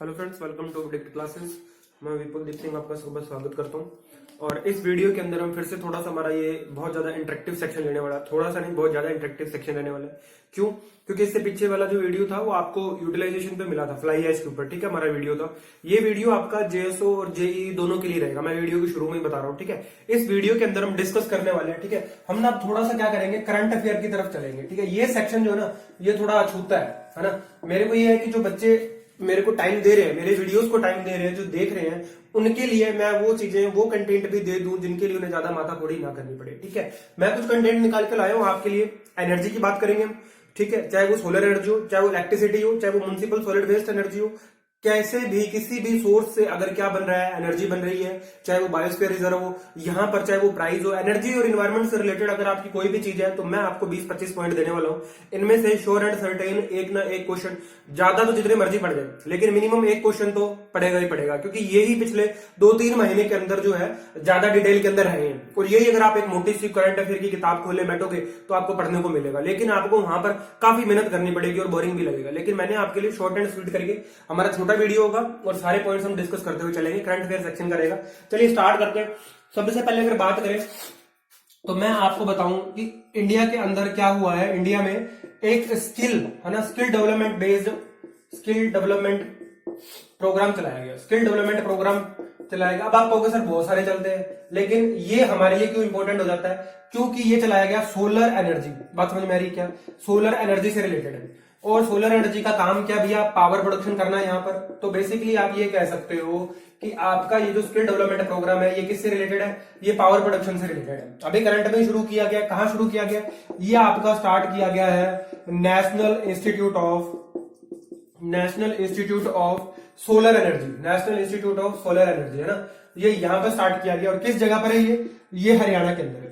Hello friends, welcome to Dict classes. मैं विपुल दीप सिंह आपका सुबह स्वागत करता हूं। और इस वीडियो के अंदर हम फिर से थोड़ा सा हमारा ये बहुत ज्यादा इंटरेक्टिव सेक्शन लेने वाला है। थोड़ा सा नहीं, बहुत ज्यादा इंटरेक्टिव सेक्शन लेने वाला है। क्यों? क्योंकि इससे पीछे वाला जो वीडियो था वो आपको यूटिलाइजेशन पे मिला था, फ्लाई ऐश के ऊपर। ठीक है, हमारा वीडियो था। ये वीडियो आपका जेएसओ और जेई दोनों के लिए रहेगा। मैं वीडियो के शुरू में ही बता रहा हूँ। ठीक है, इस वीडियो के अंदर हम डिस्कस करने वाले हैं। ठीक है, हम ना थोड़ा सा क्या करेंगे, करंट अफेयर की तरफ चलेंगे। ठीक है, ये सेक्शन जो है ना, ये थोड़ा अछूता है ना। मेरे को ये है कि जो बच्चे मेरे को टाइम दे रहे हैं, मेरे वीडियोस को टाइम दे रहे हैं, जो देख रहे हैं, उनके लिए मैं वो चीजें, वो कंटेंट भी दे दूं जिनके लिए उन्हें ज्यादा माथापौड़ी ना करनी पड़े। ठीक है, मैं कुछ कंटेंट निकाल के लाया हूं आपके लिए। एनर्जी की बात करेंगे हम। ठीक है, चाहे वो सोलर एनर्जी हो, चाहे वो इलेक्ट्रिसिटी हो, चाहे वो म्युनिसिपल सॉलिड वेस्ट एनर्जी हो, कैसे भी किसी भी सोर्स से अगर क्या बन रहा है, एनर्जी बन रही है, चाहे वो बायोस्फीयर रिजर्व हो, यहां पर चाहे वो प्राइस हो, एनर्जी और इन्वायरमेंट से रिलेटेड अगर आपकी कोई भी चीज है तो मैं आपको 20-25 पॉइंट देने वाला हूं। इनमें से श्योर एंड सर्टेन एक ना एक क्वेश्चन, ज्यादा तो जितने मर्जी पड़ जाए, लेकिन मिनिमम एक क्वेश्चन तो पड़ेगा ही पड़ेगा, क्योंकि यही पिछले 2-3 महीने के अंदर जो है ज्यादा डिटेल के अंदर रहे हैं। और यही अगर आप एक मोटी सी करंट अफेयर की किताब खोले बैठोगे तो आपको पढ़ने को मिलेगा, लेकिन आपको वहां पर काफी मेहनत करनी पड़ेगी और बोरिंग भी लगेगा। लेकिन मैंने आपके लिए शॉर्ट एंड स्वीट करके, हमारा छोटा वीडियो होगा और सारे पॉइंट्स हम डिस्कस करते हुए चलेंगे। करंट अफेयर सेक्शन का रहेगा। चलिए स्टार्ट करते हैं। सबसे पहले अगर बात करें तो मैं आपको बताऊं कि इंडिया के अंदर क्या हुआ है। इंडिया में एक स्किल है ना, skill development based skill development program चलाया गया। स्किल डेवलपमेंट प्रोग्राम चलाया गया। अब आप कहोगे सर बहुत सारे चलते हैं, लेकिन ये हमारे लिए क्यों इंपॉर्टेंट हो जाता है? क्योंकि ये चलाया गया सोलर एनर्जी। बात समझ में आ रही क्या? सोलर एनर्जी से रिलेटेड है। और सोलर एनर्जी का काम क्या भैया? पावर प्रोडक्शन करना है यहाँ पर। तो बेसिकली आप ये कह सकते हो कि आपका ये जो स्किल डेवलपमेंट प्रोग्राम है, ये किससे रिलेटेड है? ये पावर प्रोडक्शन से रिलेटेड है। अभी करंट में शुरू किया गया। कहां शुरू किया गया? ये आपका स्टार्ट किया गया है national institute of solar energy. National institute of solar energy है ना, ये यहां पर स्टार्ट किया गया। और किस जगह पर है ये हरियाणा के अंदर है।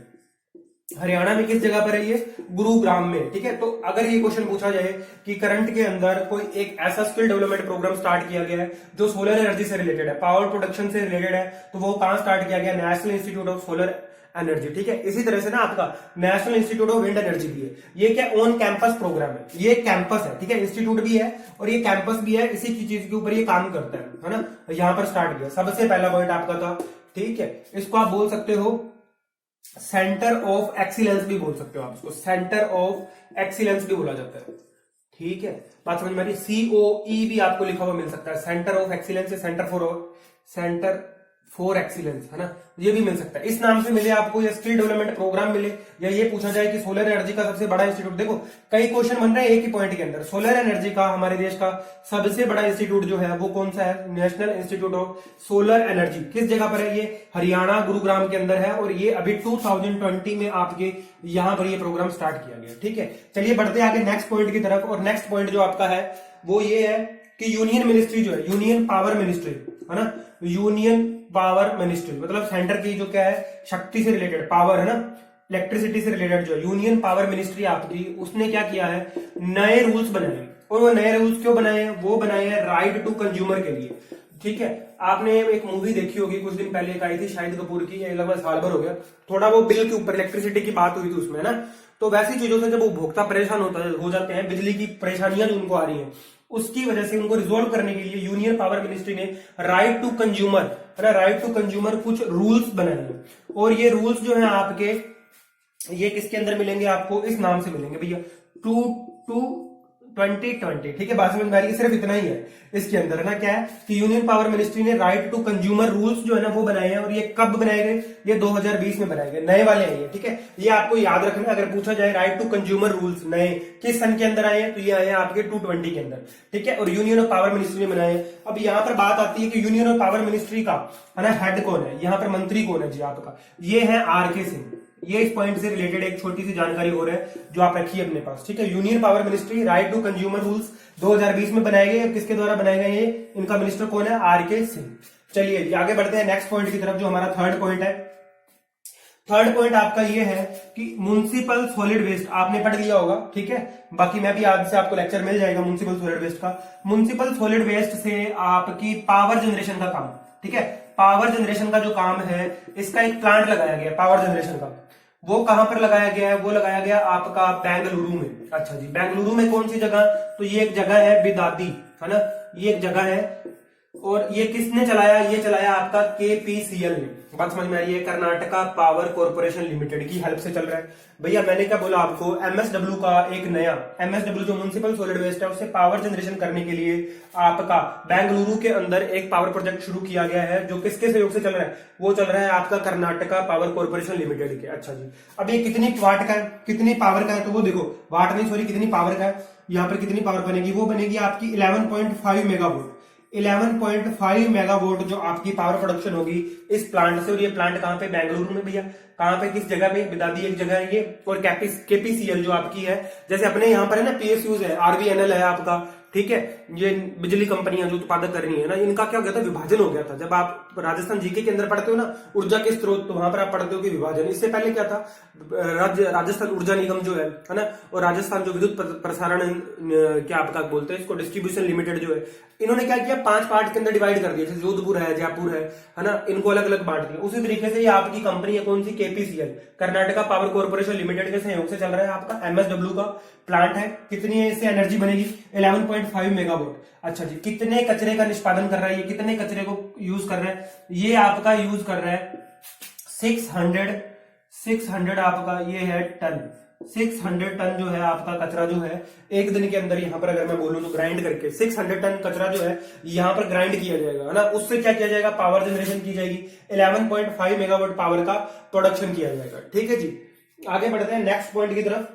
हरियाणा में किस जगह पर है ये? गुरुग्राम में। ठीक है, तो अगर ये क्वेश्चन पूछा जाए कि करंट के अंदर कोई एक ऐसा स्किल डेवलपमेंट प्रोग्राम स्टार्ट किया गया है जो सोलर एनर्जी से रिलेटेड है, पावर प्रोडक्शन से रिलेटेड है, तो वो कहां स्टार्ट किया गया? National institute of solar energy. ठीक है, इसी तरह से ना आपका national institute of wind energy भी है। ये क्या ऑन कैंपस प्रोग्राम है? ये कैंपस है। ठीक है, इंस्टीट्यूट भी है और ये कैंपस भी है। इसी की चीज के ऊपर ये काम करता है ना। यहां पर स्टार्ट किया। सबसे पहला पॉइंट आपका था। ठीक है, इसको आप बोल सकते हो सेंटर ऑफ एक्सीलेंस भी बोल सकते हो आप इसको। सेंटर ऑफ एक्सीलेंस भी बोला जाता है। ठीक है, बात समझ में आ रही? COE भी आपको लिखा हुआ मिल सकता है। Centre of excellence, centre for excellence है ना, ये भी मिल सकता है। इस नाम से मिले आपको, या स्किल डेवलपमेंट प्रोग्राम मिले, या ये पूछा जाए कि सोलर एनर्जी का सबसे बड़ा इंस्टीट्यूट। देखो कई क्वेश्चन बन रहे हैं एक ही पॉइंट के अंदर। सोलर एनर्जी का हमारे देश का सबसे बड़ा इंस्टीट्यूट जो है वो कौन सा है? National institute of solar energy. किस जगह पर है ये? हरियाणा गुरुग्राम के अंदर है। और ये अभी 2020 में आपके यहां पर ये प्रोग्राम स्टार्ट किया गया। ठीक है, चलिए बढ़ते आगे नेक्स्ट पॉइंट की तरफ। और नेक्स्ट पॉइंट जो आपका है वो ये है कि यूनियन मिनिस्ट्री जो है, यूनियन पावर मिनिस्ट्री है ना, यूनियन पावर मिनिस्ट्री मतलब सेंटर की जो क्या है, शक्ति से रिलेटेड, पावर है ना, इलेक्ट्रिसिटी से रिलेटेड जो यूनियन पावर मिनिस्ट्री आपकी, उसने क्या किया है? नए रूल्स बनाए। और वो नए रूल्स क्यों बनाए हैं? वो बनाए हैं राइट टू कंज्यूमर के लिए। ठीक है, आपने एक मूवी देखी होगी कुछ दिन पहले, एक आई थी शाहिद कपूर की, लगभग साल भर हो गया। थोड़ा वो बिल के ऊपर इलेक्ट्रिसिटी की बात हुई थी उसमें ना। तो वैसी चीजों से जब उपभोक्ता परेशान हो जाते हैं, बिजली की परेशानियां जो उनको आ रही हैं, उसकी वजह से उनको रिजोल्व करने के लिए यूनियन पावर मिनिस्ट्री ने राइट टू कंज्यूमर है ना, राइट टू कंज्यूमर कुछ रूल्स बनाए हैं। और ये रूल्स जो है आपके, ये किसके अंदर मिलेंगे आपको? इस नाम से मिलेंगे भैया, 2020। ठीक है, बात समझ में आ रही है? सिर्फ इतना ही है इसके अंदर है ना। क्या है कि यूनियन पावर मिनिस्ट्री ने राइट टू कंज्यूमर रूल्स जो है ना वो बनाए हैं। और ये कब बनाए गए? ये 2020 में बनाए गए, नए वाले हैं ये। ठीक है, ये आपको याद रखना। अगर पूछा जाए राइट टू कंज्यूमर रूल्स नए किस सन के अंदर आए हैं, तो ये आए हैं आपके 2020 के अंदर। ठीक है, और यूनियन ऑफ पावर मिनिस्ट्री ने बनाए हैं। अब यहाँ पर बात आती है कि यूनियन ऑफ पावर मिनिस्ट्री का है ना हेड कौन है, यहाँ पर मंत्री कौन है जी आपका? ये है RK सिंह। ये इस पॉइंट से रिलेटेड एक छोटी सी जानकारी हो रहा है जो आप रखिए अपने पास। ठीक है, union power ministry right to consumer rules 2020 में बनाए गए। किसके द्वारा बनाए गए? ये इनका मिनिस्टर कौन है? RK सिंह। चलिए आगे बढ़ते हैं नेक्स्ट पॉइंट की तरफ, जो हमारा थर्ड पॉइंट है। थर्ड पॉइंट आपका ये है कि म्युनिसिपल सॉलिड वेस्ट आपने पढ़ लिया होगा। ठीक है, बाकी मैं भी आज से आपको लेक्चर मिल जाएगा म्युनिसिपल सॉलिड वेस्ट का। म्युनिसिपल सॉलिड वेस्ट से आपकी पावर जनरेशन का काम। ठीक है, पावर जनरेशन का जो काम है, इसका एक प्लांट लगाया गया पावर जनरेशन का। वो कहां पर लगाया गया है? वो लगाया गया आपका बेंगलुरु में। अच्छा जी, बेंगलुरु में कौन सी जगह? तो ये एक जगह है बिदादी है ना, ये एक जगह है और ये किसने चलाया, ये चलाया आपका केपीसीएल ने। बात समझ में आ रही है, कर्नाटका पावर कॉर्पोरेशन लिमिटेड की हेल्प से चल रहा है। भैया मैंने क्या बोला आपको, एमएसडब्ल्यू का एक नया, एमएसडब्ल्यू जो म्युनिसिपल सॉलिड वेस्ट है उससे पावर जनरेशन करने के लिए आपका बेंगलुरु के अंदर एक पावर प्रोजेक्ट शुरू किया गया है, जो किसके सहयोग से चल रहा है, वो चल रहा है आपका कर्नाटका पावर कॉर्पोरेशन लिमिटेड के। अच्छा जी, अब ये कितनी वाट का है, कितनी पावर का है, तो वो देखो वाट नहीं सॉरी कितनी पावर का है, यहाँ पर कितनी पावर बनेगी, वो बनेगी आपकी 11.5 मेगावाट। 11.5 मेगावाट जो आपकी पावर प्रोडक्शन होगी इस प्लांट से। और ये प्लांट कहां पे, बेंगलुरु में भैया। कहां पे, किस जगह पे, बता दी एक जगह है ये। और केपीसीएल जो आपकी है, जैसे अपने यहाँ पर है ना पीएसयूज है, आरबीएनएल है आपका, ठीक है, ये बिजली कंपनियां जो उत्पादक कर रही है ना, इनका क्या हो गया था, विभाजन हो गया था। जब आप राजस्थान जीके के अंदर पढ़ते हो ना ऊर्जा के स्रोत, तो वहां पर आप पढ़ते हो कि विभाजन। इससे पहले क्या था, राजस्थान ऊर्जा निगम जो है ना, और राजस्थान जो विद्युत प्रसारण क्या आपका बोलते हैं इसको, डिस्ट्रीब्यूशन लिमिटेड जो है, इन्होंने क्या किया, 5 पार्ट के अंदर डिवाइड कर दिया। जैसे जोधपुर है, जयपुर है ना, इनको अलग अलग बांट दिया। उसी तरीके से ये आपकी कंपनी है कौन सी, KPCL, Karnataka power corporation limited के सहयोग से चल रहा है आपका एमएसडब्ल्यू का प्लांट है। कितनी है इससे एनर्जी बनेगी, 11.5 मेगावाट। अच्छा जी, कितने कचरे का निष्पादन कर रहा है ये, कितने कचरे को यूज कर रहा है, ये आपका यूज कर रहा है 600 आपका ये है टन, 600 टन जो है आपका कचरा जो है एक दिन के अंदर, यहाँ पर अगर मैं बोलूं तो ग्राइंड करके 600 टन कचरा जो है यहाँ पर ग्राइंड किया जाएगा, है ना। उससे क्या किया जाएगा, पावर जनरेशन की जाएगी, 11.5 मेगावाट पावर का प्रोडक्शन किया जाएगा। ठीक है जी, आगे बढ़ते हैं नेक्स्ट पॉइंट की तरफ।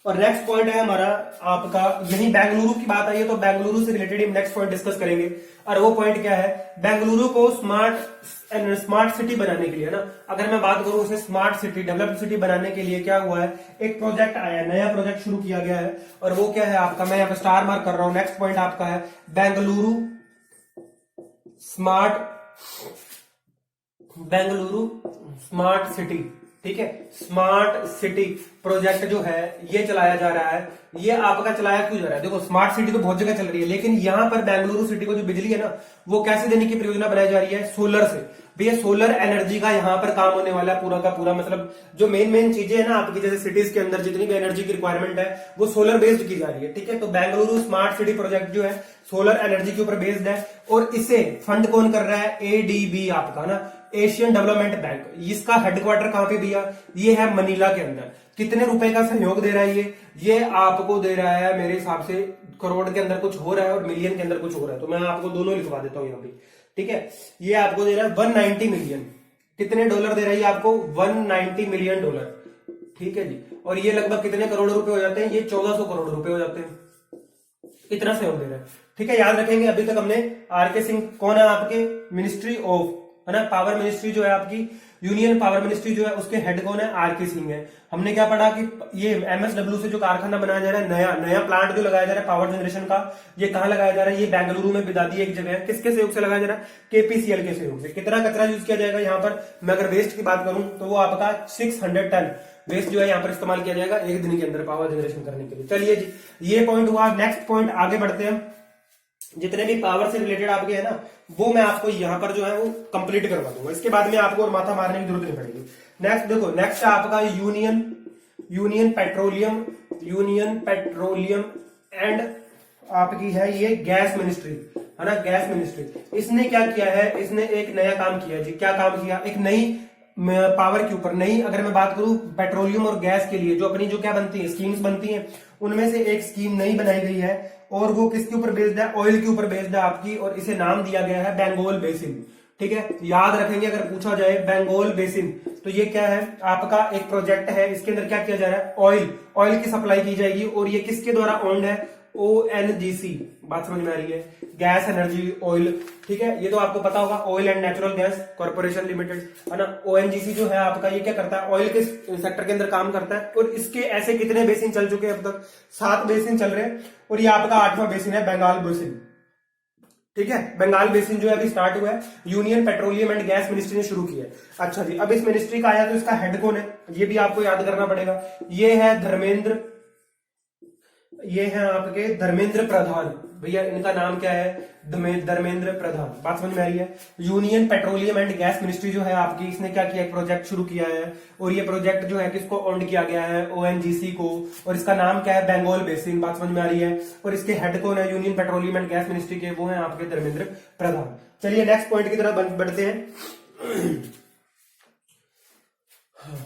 और नेक्स्ट पॉइंट है हमारा आपका, यही बेंगलुरु की बात आई है तो बेंगलुरु से रिलेटेड हम नेक्स्ट पॉइंट डिस्कस करेंगे। और वो पॉइंट क्या है, बेंगलुरु को स्मार्ट सिटी बनाने के लिए, ना, अगर मैं बात करूं उसे स्मार्ट सिटी, डेवलप्ड सिटी बनाने के लिए क्या हुआ है, एक प्रोजेक्ट आया है, नया प्रोजेक्ट शुरू किया गया है। और वो क्या है आपका, मैं यहाँ पे स्टार मार्क कर रहा हूं, नेक्स्ट पॉइंट आपका है बेंगलुरु स्मार्ट सिटी। ठीक है, स्मार्ट सिटी प्रोजेक्ट जो है ये चलाया जा रहा है। ये आपका चलाया क्यों जा रहा है, देखो स्मार्ट सिटी तो बहुत जगह चल रही है, लेकिन यहां पर बेंगलुरु सिटी को जो बिजली है ना, वो कैसे देने की परियोजना बनाई जा रही है, सोलर से। भैया सोलर एनर्जी का यहाँ पर काम होने वाला है पूरा का पूरा, मतलब जो मेन चीजें है ना आपकी, जैसे सिटीज के अंदर जितनी भी एनर्जी की रिक्वायरमेंट है वो सोलर बेस्ड की जा रही है। ठीक है, तो बेंगलुरु स्मार्ट सिटी प्रोजेक्ट जो है सोलर एनर्जी के ऊपर बेस्ड है। और इसे फंड कौन कर रहा है, एडीबी आपका ना, एशियन डेवलपमेंट बैंक। इसका हेडक्वार्टर कहां पे भैया, ये है मनीला के अंदर। कितने रुपए का सहयोग दे रहा है ये आपको दे रहा है मेरे हिसाब से करोड़ के अंदर कुछ हो रहा है और मिलियन के अंदर कुछ हो रहा है, तो मैं आपको दोनों लिखवा देता हूं यहाँ पे। ठीक है, ये आपको दे रहा है 190 मिलियन। कितने डॉलर दे रहा है ये आपको, 190 मिलियन डॉलर। ठीक है जी, और ये लगभग कितने करोड़ रुपए हो जाते हैं, ये 1400 करोड़ रुपए हो जाते हैं। इतना सहयोग दे रहा है। ठीक है, याद रखेंगे अभी तक हमने आरके सिंह कौन है आपके, मिनिस्ट्री ऑफ, है ना, पावर मिनिस्ट्री जो है आपकी, यूनियन पावर मिनिस्ट्री जो है उसके हेड कौन है, आरके सिंह है। हमने क्या पढ़ा कि ये एमएसडब्ल्यू से जो कारखाना बनाया जा रहा है, नया प्लांट जो लगाया जा रहा है पावर जनरेशन का, ये कहां लगाया जा रहा है, ये बेंगलुरु में बिदादी एक जगह है। किसके सहयोग से लगाया जा रहा है, केपीसीएल के सहयोग से। कितना कचरा यूज किया जाएगा यहाँ पर, मैं अगर वेस्ट की बात करूं तो वो आपका 600 टन वेस्ट जो है यहाँ पर इस्तेमाल किया जाएगा एक दिन के अंदर पावर जनरेशन करने के लिए। चलिए जी, ये पॉइंट हुआ। नेक्स्ट पॉइंट आगे बढ़ते हैं। जितने भी पावर से रिलेटेड आपके है ना, वो मैं आपको यहाँ पर जो है वो कंप्लीट करवा दूंगा। इसके बाद में आपको और माथा मारने की जरूरत नहीं पड़ेगी। नेक्स्ट देखो, नेक्स्ट आपका यूनियन पेट्रोलियम एंड आपकी है ये गैस मिनिस्ट्री, है ना, गैस मिनिस्ट्री। इसने क्या किया है, इसने एक नया काम किया जी। क्या काम किया, एक नई पावर के ऊपर नई, अगर मैं बात करूं पेट्रोलियम और गैस के लिए जो अपनी जो क्या बनती है, स्कीम्स बनती हैं, उनमें से एक स्कीम नई बनाई गई है। और वो किसके ऊपर बेस्ड है, ऑयल के ऊपर बेस्ड है आपकी, और इसे नाम दिया गया है बंगाल बेसिन। ठीक है, याद रखेंगे अगर पूछा जाए बंगाल बेसिन, तो ये क्या है आपका, एक प्रोजेक्ट है। इसके अंदर क्या किया जा रहा है, ऑयल की सप्लाई की जाएगी। और ये किसके द्वारा ओन्ड है, ONGC। बात समझ में आ रही है, गैस एनर्जी ऑयल। ठीक है, ये तो आपको पता होगा, oil and natural gas corporation limited, है ना। ONGC जो है आपका, ये क्या करता है, ऑयल के सेक्टर के अंदर काम करता है। और इसके ऐसे कितने बेसिन चल चुके हैं अब तक, 7 बेसिन चल रहे हैं। और ये आपका 8वां बेसिन है बंगाल बेसिन। ठीक है, बंगाल बेसिन जो है अभी स्टार्ट हुआ है, union petroleum and gas ministry ने शुरू किया है। अच्छा जी, अब इस मिनिस्ट्री का आया तो इसका हेड कौन है, ये भी आपको याद करना पड़ेगा। ये है आपके धर्मेंद्र प्रधान। भैया इनका नाम क्या है, धर्मेंद्र प्रधान। बात समझ में आ रही है। Union petroleum and gas ministry जो है आपकी, इसने क्या किया, एक प्रोजेक्ट शुरू किया है, और ये प्रोजेक्ट जो है किसको ओन्ड किया गया है, ओएनजीसी को, और इसका नाम क्या है, बंगाल बेसिन। बात समझ में आ रही है। और इसके हेड कौन है, union petroleum and gas ministry के, वो है आपके धर्मेंद्र प्रधान। चलिए नेक्स्ट पॉइंट की तरफ बढ़ते हैं।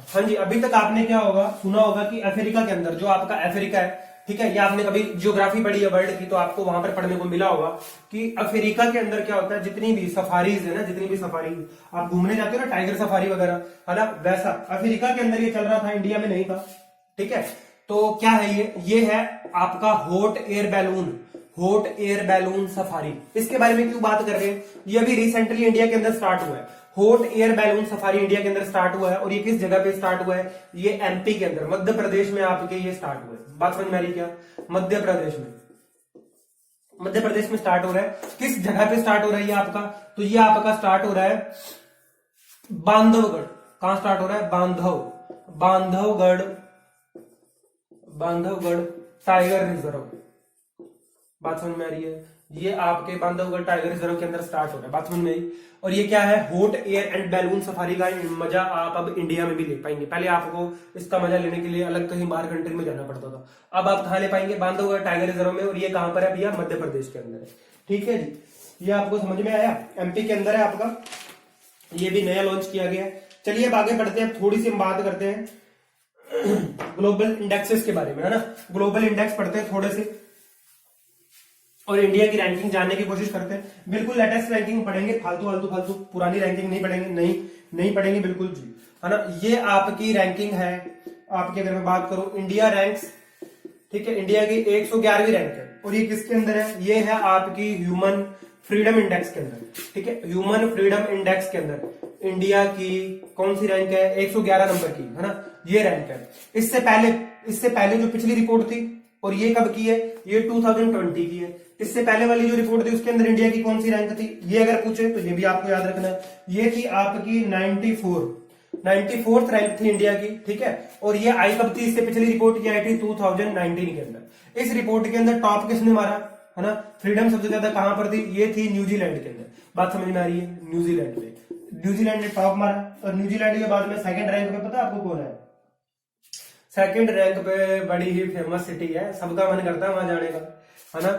हाँ जी, अभी तक आपने क्या होगा, सुना होगा कि अफ्रीका के अंदर, जो आपका अफ्रीका है, ठीक है, ये आपने कभी ज्योग्राफी पढ़ी है वर्ल्ड की, तो आपको वहां पर पढ़ने को मिला होगा कि अफ्रीका के अंदर क्या होता है, जितनी भी सफारीज है ना, जितनी भी सफारी आप घूमने जाते हो ना, टाइगर सफारी वगैरह, है ना, वैसा अफ्रीका के अंदर ये चल रहा था, इंडिया में नहीं था। ठीक है, तो क्या है ये है आपका hot air balloon, hot air balloon safari. इसके बारे में क्यों बात कर रहे हैं, ये अभी रिसेंटली इंडिया के अंदर स्टार्ट हुआ है। Hot air balloon safari India के अंदर स्टार्ट हुआ है, और ये किस जगह पे स्टार्ट हुआ है, ये एमपी के अंदर, मध्य प्रदेश में आपके ये स्टार्ट हुआ है। बात समझ में आ रही क्या, मध्य प्रदेश में, मध्य प्रदेश में स्टार्ट हो रहा है। किस जगह पे स्टार्ट हो रहा है ये आपका, तो ये आपका स्टार्ट हो रहा है बांधवगढ़। कहां स्टार्ट हो रहा है, बांधवगढ़ टाइगर रिजर्व। बात समझ में आ रही है, ये आपके बांधवगढ़ टाइगर रिजर्व के अंदर स्टार्ट हो रहा है। बात समझ में आई। और ये क्या है, hot air and balloon safari का मजा आप अब इंडिया में भी ले पाएंगे। पहले आपको इसका मजा लेने के लिए अलग कहीं बाहर कंट्री में जाना पड़ता था, अब आप कहां ले पाएंगे, बांधवगढ़ टाइगर रिजर्व में। और ये कहां पर है भैया, मध्य प्रदेश के अंदर है। ठीक है जी, ये आपको समझ में आया, एमपी के अंदर है आपका, ये भी नया लॉन्च किया गया है। चलिए अब आगे बढ़ते हैं, थोड़ी सी हम बात करते हैं ग्लोबल इंडेक्सेस के बारे में, है ना। ग्लोबल इंडेक्स पढ़ते हैं थोड़े से, और इंडिया की रैंकिंग जानने की कोशिश करते हैं। बिल्कुल लेटेस्ट रैंकिंग पढ़ेंगे, फालतू पुरानी रैंकिंग नहीं पढ़ेंगे, नहीं पढ़ेंगे बिल्कुल जी, है ना। ये आपकी रैंकिंग है आपकी, अगर मैं बात करूं इंडिया रैंक्स, ठीक है, इंडिया की 111वीं रैंक है, और ये किसके अंदर है, ये है आपकी ह्यूमन फ्रीडम इंडेक्स के अंदर। ठीक है, ह्यूमन फ्रीडम इंडेक्स के अंदर इंडिया की कौन सी रैंक है, 111 नंबर की, है ना, ये रैंक है। इससे पहले जो पिछली रिपोर्ट थी, और ये कब की है, ये 2020 की है। इससे पहले वाली जो रिपोर्ट थी उसके अंदर इंडिया की कौन सी रैंक थी, ये अगर पूछे तो ये भी आपको याद रखना है, ये थी आपकी 94th रैंक थी इंडिया की। ठीक है, और ये आई कब थी, इससे पिछली रिपोर्ट की आई थी 2019 के अंदर। इस रिपोर्ट के अंदर टॉप किसने मारा, है ना, फ्रीडम सबसे ज्यादा कहां पर थी, ये थी न्यूजीलैंड के अंदर। बात समझ में आ रही है, न्यूजीलैंड ने टॉप मारा। और न्यूजीलैंड के बाद में सेकंड रैंक पे पता आपको कौन है, सेकंड रैंक पे बड़ी ही फेमस सिटी है, सबका मन करता है वहां जाने का, है ना,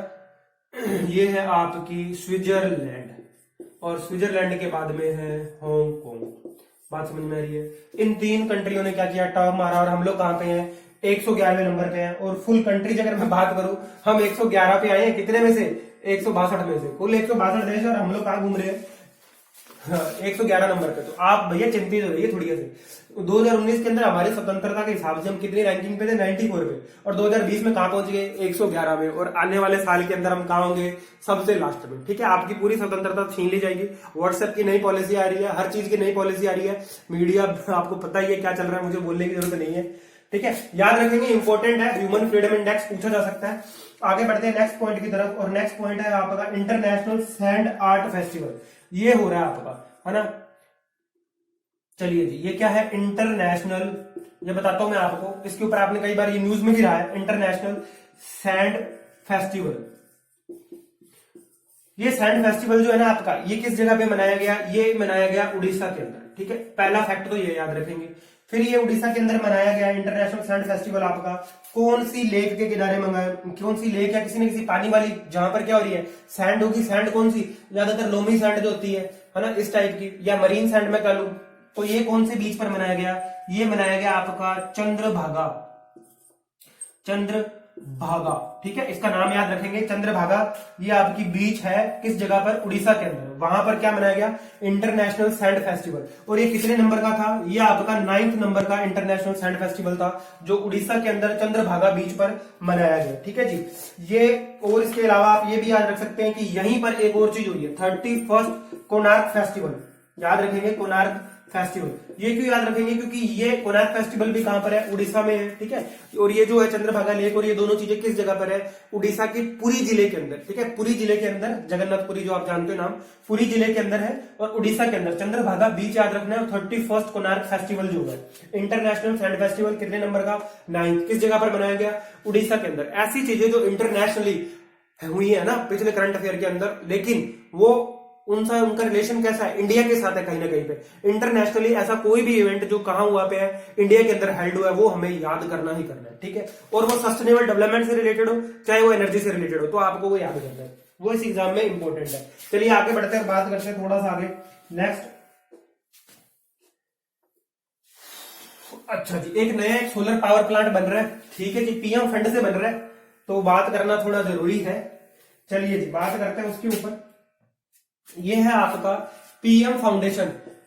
ये है आपकी स्विट्जरलैंड, और स्विट्जरलैंड के बाद में है हांगकांग। बात समझ में आ रही है। इन 3 कंट्रियों ने क्या किया, टॉप मारा, और हम लोग कहां पे हैं, 111वें नंबर पे हैं। और फुल कंट्री अगर मैं बात करूं, हम 111 पे आए हैं, कितने में से, 162 में से, कुल 162 देश, और हम लोग कहां घूम रहे हैं, 111 नंबर पे। तो आप भैया चिंतित हो रही थोड़ी से। 2019 के अंदर हमारी स्वतंत्रता के हिसाब से हम कितनी रैंकिंग पे थे, 94 पे, और 2020 में कहां पहुंच गए, 111 में। और आने वाले साल के अंदर हम कहां होंगे, सबसे लास्ट में। ठीक है, आपकी पूरी स्वतंत्रता छीन ली जाएगी। व्हाट्सएप की नई पॉलिसी आ रही है, हर चीज की नई पॉलिसी आ रही है, मीडिया आपको पता ही है क्या चल रहा है, मुझे बोलने की जरूरत नहीं है। ठीक है, याद रखेंगे, इंपॉर्टेंट है, ह्यूमन फ्रीडम इंडेक्स पूछा जा सकता है। आगे बढ़ते हैं नेक्स्ट पॉइंट की तरफ, और नेक्स्ट पॉइंट है आपका इंटरनेशनल सैंड आर्ट फेस्टिवल। ये हो रहा है आपका, है ना। चलिए जी, ये क्या है, इंटरनेशनल, ये बताता हूं मैं आपको, इसके ऊपर आपने कई बार ये न्यूज में भी रहा है, इंटरनेशनल सैंड फेस्टिवल। ये सैंड फेस्टिवल जो है ना आपका, ये किस जगह पे मनाया गया, ये मनाया गया उड़ीसा के अंदर। ठीक है, पहला फैक्ट तो ये याद रखेंगे। फिर ये उड़ीसा के अंदर मनाया गया इंटरनेशनल सैंड फेस्टिवल आपका, कौन सी लेक के किनारे मंगाया, कौन सी लेक या किसी पानी वाली, जहां पर क्या हो रही है, सैंड होगी। सैंड कौन सी, ज्यादातर लोमी सैंड जो होती है ना, इस टाइप की, या मरीन सैंड में कह लूं। तो ये कौन से बीच पर मनाया गया, ये मनाया गया आपका चंद्रभागा। ठीक है, इसका नाम याद रखेंगे, चंद्रभागा। ये आपकी बीच है किस जगह पर, उड़ीसा के अंदर। वहां पर क्या मनाया गया, इंटरनेशनल सैंड फेस्टिवल। और ये कितने नंबर का था, ये आपका 9th नंबर का इंटरनेशनल सैंड फेस्टिवल था, जो उड़ीसा के अंदर चंद्रभागा बीच पर मनाया गया। ठीक है जी, ये, और इसके अलावा आप ये भी याद रख सकते हैं कि यहीं पर एक और चीज हुई है, 31st कोणार्क फेस्टिवल। याद रखेंगे, कोणार्क फेस्टिवल। ये क्यों याद रखेंगे, क्योंकि ये कोणार्क फेस्टिवल भी कहां पर है, उड़ीसा में है। ठीक है, और ये जो है चंद्रभागा लेक, और ये दोनों चीजें किस जगह पर है, उड़ीसा के पुरी जिले के अंदर। ठीक है, पुरी जिले के अंदर, जगन्नाथपुरी जो आप जानते हो नाम, पुरी जिले के अंदर है, और उड़ीसा के अंदर चंद्रभागा बीच याद रखना है। और 31st कोणार्क फेस्टिवल जो है इंटरनेशनल सैंड फेस्टिवल, कितने नंबर का, 9th, किस जगह पर मनाया गया, उड़ीसा के अंदर। ऐसी चीजें जो इंटरनेशनली हुई है ना पिछले करंट अफेयर के अंदर, लेकिन वो उनका रिलेशन कैसा है, इंडिया के साथ है कहीं ना कहीं पे। इंटरनेशनली ऐसा कोई भी इवेंट जो कहां हुआ पे है, इंडिया के अंदर हेल्ड हुआ है, वो हमें याद करना ही करना है, ठीक है। और वो सस्टेनेबल डेवलपमेंट से रिलेटेड हो, चाहे वो एनर्जी से रिलेटेड हो, तो आपको वो याद करना है, वो इस एग्जाम में इंपॉर्टेंट है। चलिए आगे बढ़ते हैं, बात करते हैं थोड़ा सा आगे नेक्स्ट। अच्छा जी, एक नया एक सोलर पावर प्लांट बन रहा है, ठीक है जी, पीएम फंड से बन रहा है, तो बात करना थोड़ा जरूरी है। चलिए जी बात करते हैं उसके ऊपर। ये है आपका पीएम फाउंडेशन,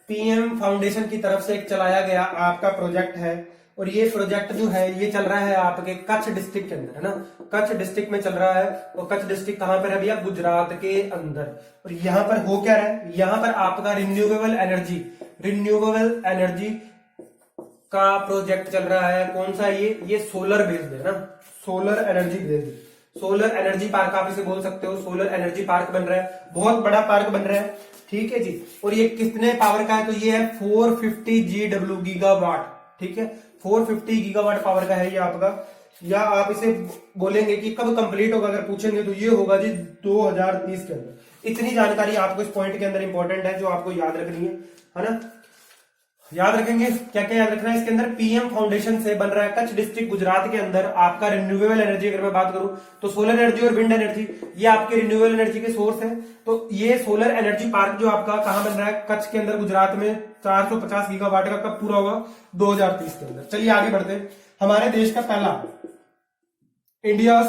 पीएम फाउंडेशन की तरफ से एक चलाया गया आपका प्रोजेक्ट है, और ये प्रोजेक्ट जो है ये चल रहा है आपके कच्छ डिस्ट्रिक्ट के अंदर, है ना, कच्छ डिस्ट्रिक्ट में चल रहा है। और कच्छ डिस्ट्रिक्ट कहां पर है भैया, गुजरात के अंदर। और यहां पर हो क्या रहा है, यहां पर आपका रिन्यूएबल एनर्जी का प्रोजेक्ट चल रहा है। कौन सा, ये सोलर बेस्ड है ना, solar energy based, solar energy park आप इसे बोल सकते हो। सोलर एनर्जी पार्क बन रहा है, बहुत बड़ा पार्क बन रहा है, ठीक है जी। और ये कितने पावर का है, तो ये है 450 GW गीगावाट, ठीक है, 450 गीगावाट पावर का है ये आपका। या आप इसे बोलेंगे कि कब कंप्लीट होगा, अगर पूछेंगे तो ये होगा जी 2030 के अंदर। इतनी जानकारी आपको इस पॉइंट के अंदर इंपॉर्टेंट है जो आपको याद रखनी है ना। याद रखेंगे क्या क्या याद रखना है इसके अंदर, पीएम फाउंडेशन से बन रहा है कच्छ डिस्ट्रिक्ट गुजरात के अंदर आपका रिन्यूएबल एनर्जी। अगर मैं बात करूं तो सोलर एनर्जी और विंड एनर्जी ये आपके रिन्यूएबल एनर्जी के सोर्स है। तो ये सोलर एनर्जी पार्क जो आपका कहां बन रहा है, कच्छ के अंदर गुजरात में, 450 गीगावाट का, कब पूरा होगा, 2030 के अंदर। चलिए आगे बढ़ते हैं। हमारे देश का पहला इंडियाज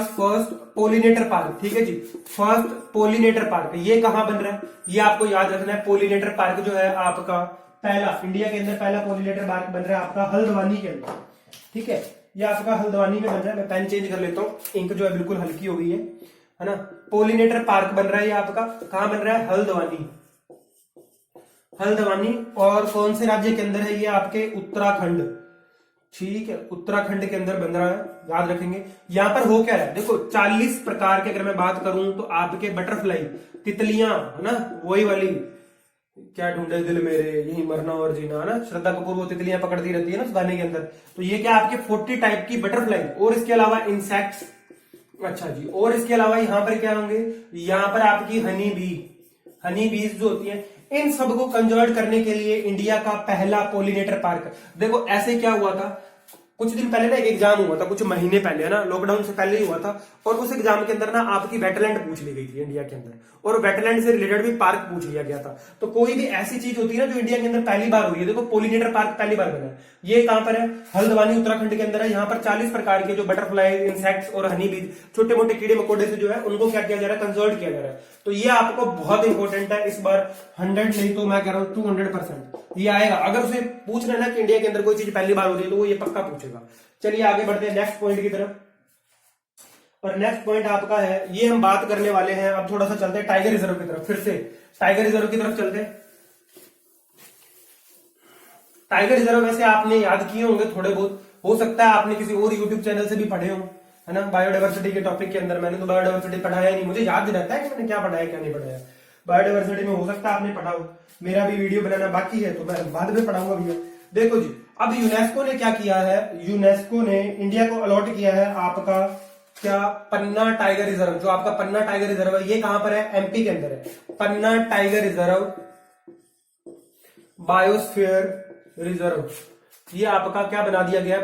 फर्स्ट पोलिनेटर पार्क, ठीक है जी, फर्स्ट पोलिनेटर पार्क ये कहां बन रहा है, ये आपको याद रखना है। पोलिनेटर पार्क जो है आपका पहला, इंडिया के अंदर पहला पोलिनेटर पार्क बन रहा है आपका हल्द्वानी के अंदर, ठीक है, ये आपका हल्द्वानी में बन रहा है। मैं पेन चेंज कर लेता हूँ, इंक जो है बिल्कुल हल्की हो गई है ना। पोलिनेटर पार्क बन रहा है ये आपका, कहां बन रहा है, हल्द्वानी। और कौन से राज्य के अंदर है ये, आपके उत्तराखंड, ठीक है, उत्तराखंड के अंदर बन रहा है, याद रखेंगे। यहां पर हो क्या है, देखो 40 प्रकार के, अगर मैं बात करूं तो आपके बटरफ्लाई, तितलियां, है ना, वही वाली क्या ढूंढे दिल मेरे, यही मरना और जीना, है ना, श्रद्धा कपूर वो तितलियां पकड़ती रहती है ना उस गाने के अंदर। तो ये क्या आपके 40 टाइप की बटरफ्लाई, और इसके अलावा इंसेक्ट्स। अच्छा जी, और इसके अलावा यहां पर क्या होंगे, यहां पर आपकी हनी बीज जो होती है, इन सबको कंजर्व करने के लिए इंडिया का पहला पोलिनेटर पार्क। देखो ऐसे क्या हुआ था, कुछ दिन पहले ना एक एग्जाम हुआ था, कुछ महीने पहले, है ना, लॉकडाउन से पहले ही हुआ था। और उस एग्जाम के अंदर ना आपकी वेटलैंड पूछ ली गई थी इंडिया के अंदर, और वेटलैंड से रिलेटेड भी पार्क पूछ लिया गया था। तो कोई भी ऐसी चीज होती है ना जो इंडिया के अंदर पहली बार हुई है, देखो पोलिनेटर पार्क पहली बार बना है, ये कहां पर है, हल्द्वानी उत्तराखंड के अंदर है। यहाँ पर 40 प्रकार के जो बटरफ्लाई, इंसेक्ट्स और हनी बीज, छोटे मोटे कीड़े मकोड़े से जो है उनको क्या किया जा रहा है, कंजर्व किया जा रहा है। तो ये आपको बहुत इंपॉर्टेंट है, इस बार 100 नहीं तो मैं कह रहा हूं 200% ये आएगा। अगर उसे पूछना है ना कि इंडिया के अंदर कोई चीज पहली बार हो रही है तो वो ये पक्का पूछेगा। चलिए आगे बढ़ते हैं नेक्स्ट पॉइंट की तरफ, और नेक्स्ट पॉइंट आपका है, ये हम बात करने वाले हैं, अब थोड़ा सा चलते हैं टाइगर रिजर्व की तरफ, फिर से टाइगर रिजर्व की तरफ चलते हैं। टाइगर रिजर्व वैसे आपने याद किए होंगे थोड़े बहुत, हो सकता है आपने किसी और यूट्यूब चैनल से भी पढ़े हो, है ना, बायोडाइवर्सिटी के टॉपिक के अंदर। मैंने तो बायोडाइवर्सिटी पढ़ाया नहीं, मुझे याद नहीं रहता है कि मैंने क्या पढ़ाया क्या नहीं पढ़ाया। बायोडाइवर्सिटी में हो सकता है आपने पढ़ा हो, मेरा भी वीडियो बनाना बाकी है तो मैं बाद में पढ़ाऊंगा भैया। देखो जी, अब यूनेस्को ने क्या किया है, यूनेस्को ने इंडिया को अलॉट किया है आपका क्या, पन्ना टाइगर रिजर्व। जो आपका पन्ना टाइगर रिजर्व है ये कहां पर है, एमपी के अंदर है। पन्ना टाइगर रिजर्व, बायोस्फीयर रिजर्व, ये आपका क्या बना दिया गया,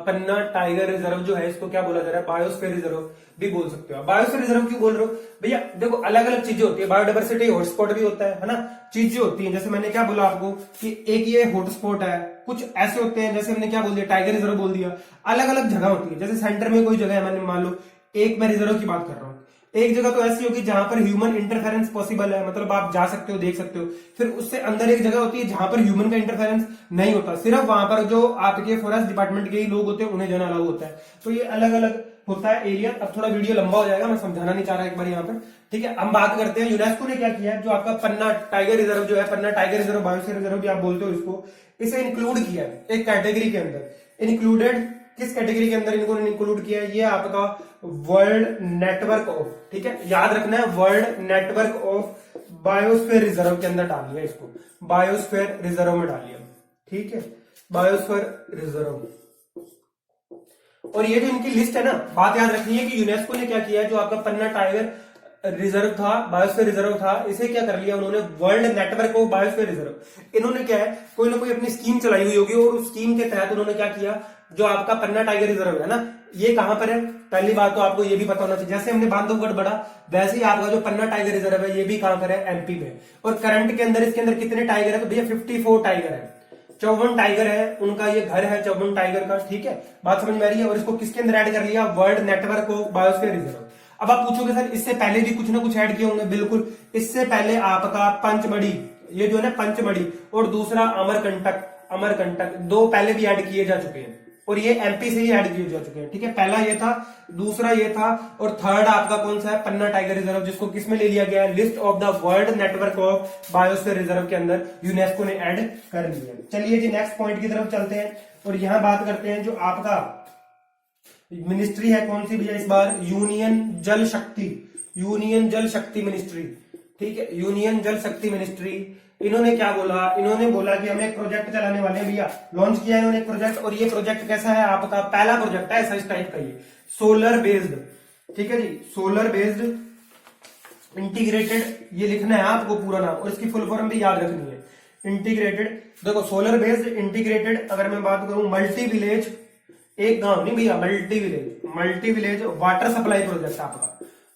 पन्ना टाइगर रिजर्व जो है इसको क्या बोला जा रहा है, बायोस्फीयर रिजर्व भी बोल सकते हो। बायोस्फीयर रिजर्व क्यों बोल रहे हो भैया, देखो अलग अलग चीजें होती है, बायोडाइवर्सिटी हॉटस्पॉट भी होता है ना, चीजें होती है। जैसे मैंने क्या बोला आपको कि एक ये हॉटस्पॉट है, कुछ ऐसे होते हैं, जैसे हमने क्या बोल दिया, टाइगर रिजर्व बोल दिया। अलग अलग जगह होती है, जैसे सेंटर में कोई जगह है, मैंने मान लो एक मैं रिजर्व की बात कर रहा हूं, एक जगह तो ऐसी होगी जहां पर ह्यूमन इंटरफेरेंस पॉसिबल है, मतलब आप जा सकते हो, देख सकते हो। फिर उससे अंदर एक जगह होती है जहां पर ह्यूमन का इंटरफेरेंस नहीं होता, सिर्फ वहां पर जो आपके फॉरेस्ट डिपार्टमेंट के ही लोग होते हैं उन्हें जाना अलाउ होता है। तो ये अलग अलग होता है एरिया। अब थोड़ा वीडियो लंबा हो जाएगा, मैं समझाना नहीं चाह रहा एक बार यहाँ पर, ठीक है। हम बात करते हैं यूनेस्को ने क्या किया है, जो आपका पन्ना टाइगर रिजर्व जो है, पन्ना टाइगर रिजर्व, बायोस्फीयर रिजर्व भी आप बोलते हो इसको, इसे इंक्लूड किया है एक कैटेगरी के अंदर। इंक्लूडेड किस कैटेगरी के अंदर इनको इंक्लूड किया है, ये आपका वर्ल्ड नेटवर्क ऑफ, ठीक है, याद रखना है, world network of biosphere reserve के अंदर डालिए इसको, बायोस्फीयर रिजर्व में डालिए, ठीक है, बायोस्फीयर रिजर्व। और ये जो इनकी लिस्ट है ना, बात याद रखनी है कि यूनेस्को ने क्या किया है, जो आपका पन्ना टाइगर रिजर्व था, बायोस्फीयर रिजर्व था, इसे क्या कर लिया उन्होंने, world network of biosphere reserve. इन्होंने क्या है, कोई ना कोई अपनी स्कीम चलाई हुई होगी और उस स्कीम के तहत उन्होंने क्या किया, जो आपका पन्ना टाइगर रिजर्व है ना, ये कहां पर है, पहली बात तो आपको ये भी पता होना चाहिए, जैसे हमने बांधवगढ़ बढ़ा वैसे ही आपका जो पन्ना टाइगर रिजर्व है ये भी कहां पर है, एमपी में। और करंट के अंदर इसके अंदर कितने टाइगर है, तो भैया 54 टाइगर है, 54 टाइगर है, उनका ये घर है 54 टाइगर का, ठीक है, बात समझ में आ रही है। और इसको किसके अंदर ऐड कर लिया, world network of biosphere reserve. अब आप पूछोगे सर इससे पहले भी कुछ ना कुछ ऐड किए होंगे, बिल्कुल, इससे पहले आपका पंचमढ़ी, ये जो है ना पंचमढ़ी, और दूसरा अमरकंटक, अमरकंटक, दो पहले भी ऐड किए जा चुके हैं और ये एमपी से ही ऐड किए जा चुके हैं, ठीक है। पहला ये था, दूसरा ये था, और थर्ड आपका कौन सा है, पन्ना टाइगर रिजर्व, जिसको किसमें ले लिया गया है, list of the world network of biosphere reserve के अंदर यूनेस्को ने ऐड कर लिया। चलिए जी नेक्स्ट पॉइंट की तरफ चलते हैं और यहां बात करते हैं जो आपका मिनिस्ट्री है कौन सी भैया इस बार, यूनियन जल शक्ति, यूनियन जल शक्ति मिनिस्ट्री, ठीक है, यूनियन जल शक्ति मिनिस्ट्री। इन्होंने क्या बोला, इन्होंने बोला कि हम एक प्रोजेक्ट चलाने वाले हैं भैया, लॉन्च किया है इन्होंने एक प्रोजेक्ट, और ये प्रोजेक्ट कैसा है, आपका पहला प्रोजेक्ट है ऐसा इस टाइप का, ये सोलर बेस्ड, ठीक है जी, सोलर बेस्ड इंटीग्रेटेड, ये लिखना है आपको पूरा नाम और इसकी फुल फॉर्म भी याद रखनी है। इंटीग्रेटेड, देखो सोलर बेस्ड इंटीग्रेटेड, अगर मैं बात करूं मल्टी विलेज, एक गांव नहीं भैया, multi village, multi village water supply project, आपका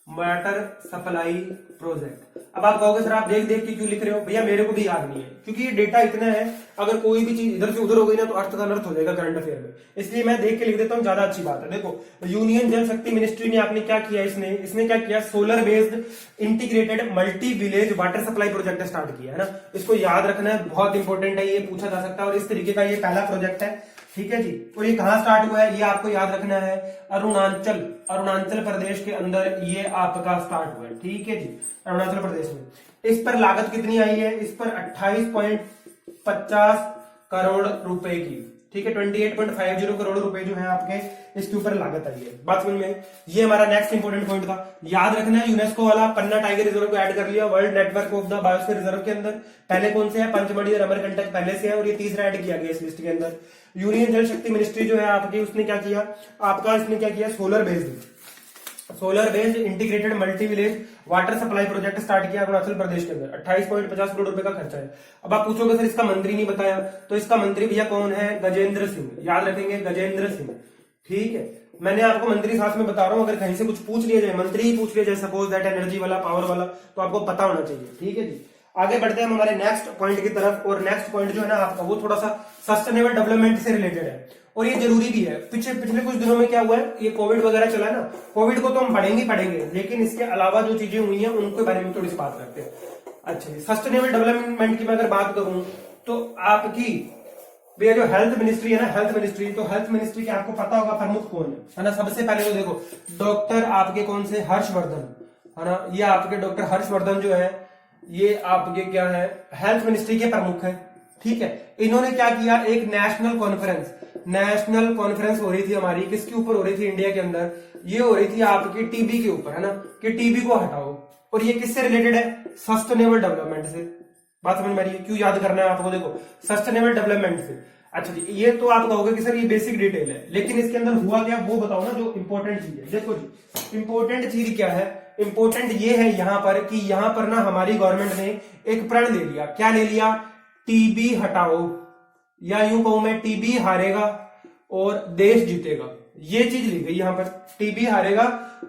वाटर सप्लाई प्रोजेक्ट। अब आप कहोगे सर आप देख देख के क्यों लिख रहे हो, भैया मेरे को भी याद नहीं है, क्योंकि ये डेटा इतना है, अगर कोई भी चीज इधर से उधर हो गई ना तो अर्थ का अनर्थ हो जाएगा करंट अफेयर में, इसलिए मैं देख के लिख देता हूँ, ज्यादा अच्छी बात है। देखो यूनियन जल शक्ति मिनिस्ट्री ने आपने क्या किया, इसने क्या किया, solar based integrated multi village water supply project start किया है ना, इसको याद रखना है, बहुत इंपॉर्टेंट है, ये पूछा जा सकता है, और इस तरीके का ये पहला प्रोजेक्ट है, ठीक है जी। और ये कहां स्टार्ट हुआ है, ये आपको याद रखना है, अरुणाचल, अरुणाचल प्रदेश के अंदर ये आपका स्टार्ट हुआ है, ठीक है जी, अरुणाचल प्रदेश में। इस पर लागत कितनी आई है, इस पर 28.50 करोड़ रुपए की, ठीक है, 28.50 करोड़ रुपए जो है आपके इसके ऊपर लागत आई है, बात समझ में। ये हमारा नेक्स्ट इंपोर्टेंट पॉइंट था, याद रखना है, यूनेस्को वाला पन्ना टाइगर रिजर्व को ऐड कर लिया world network of the biosphere reserve के अंदर। पहले कौन से है, पंचमढ़ी और अमरकंटक पहले से है, और ये तीसरा ऐड किया गया इस लिस्ट के अंदर। यूनियन जल शक्ति मिनिस्ट्री जो है आपकी, उसने क्या किया, आपका इसने क्या किया, solar based integrated multi village water supply project start किया अरुणाचल प्रदेश के अंदर, 28.50 करोड़ रुपए का खर्चा है। अब आप पूछोगे सर इसका मंत्री नहीं बताया, तो इसका मंत्री भैया कौन है, गजेंद्र सिंह, याद रखेंगे गजेंद्र सिंह, ठीक है। मैंने आपको मंत्री साथ में बता रहा हूं, अगर कहीं से कुछ पूछ लिया जाए, मंत्री ही पूछ लिया जाए, सपोज दैट एनर्जी वाला, पावर वाला, तो आपको पता होना चाहिए, ठीक है जी। आगे बढ़ते हैं हम हमारे नेक्स्ट पॉइंट की तरफ, और नेक्स्ट पॉइंट जो है ना आपका, वो थोड़ा सा सस्टेनेबल डेवलपमेंट से रिलेटेड है और ये जरूरी भी है। पिछले कुछ दिनों में क्या हुआ है, ये कोविड वगैरह चला है ना, कोविड को तो हम पढ़ेंगे, लेकिन इसके अलावा जो चीजें हुई हैं उनके बारे में थोड़ी सी बात करते हैं। अच्छा, सस्टेनेबल डेवलपमेंट की मैं अगर बात करूं तो आपकी भैया जो हेल्थ मिनिस्ट्री है ना, हेल्थ मिनिस्ट्री, तो हेल्थ मिनिस्ट्री के आपको पता होगा प्रमुख कौन है ना। सबसे पहले तो देखो डॉक्टर आपके कौन से, हर्षवर्धन, है ना, ये आपके डॉक्टर हर्षवर्धन जो है, ये आपके क्या है, हेल्थ मिनिस्ट्री के प्रमुख है, ठीक है। इन्होंने क्या किया, एक नेशनल कॉन्फ्रेंस हो रही थी हमारी, किसके ऊपर हो रही थी इंडिया के अंदर, ये हो रही थी आपकी टीबी के ऊपर, है ना, कि टीबी को हटाओ, और ये किससे रिलेटेड है, सस्टेनेबल डेवलपमेंट से। बात समझ में आ रही है, क्यों याद करना है आपको, देखो सस्टेनेबल डेवलपमेंट से। अच्छा जी, ये तो आप कहोगे कि सर ये बेसिक डिटेल है, लेकिन इसके अंदर हुआ क्या वो बताओ ना, जो इंपॉर्टेंट चीज है। देखो जी इंपॉर्टेंट चीज क्या है, इंपॉर्टेंट ये है यहाँ पर कि यहाँ पर ना हमारी गवर्नमेंट ने एक प्रण ले लिया, क्या ले लिया, टीबी हटाओ, या यूं कहूं मैं, टीबी हारेगा और देश जीतेगा, ये चीज ली गई यहाँ पर, टीबी हारेगा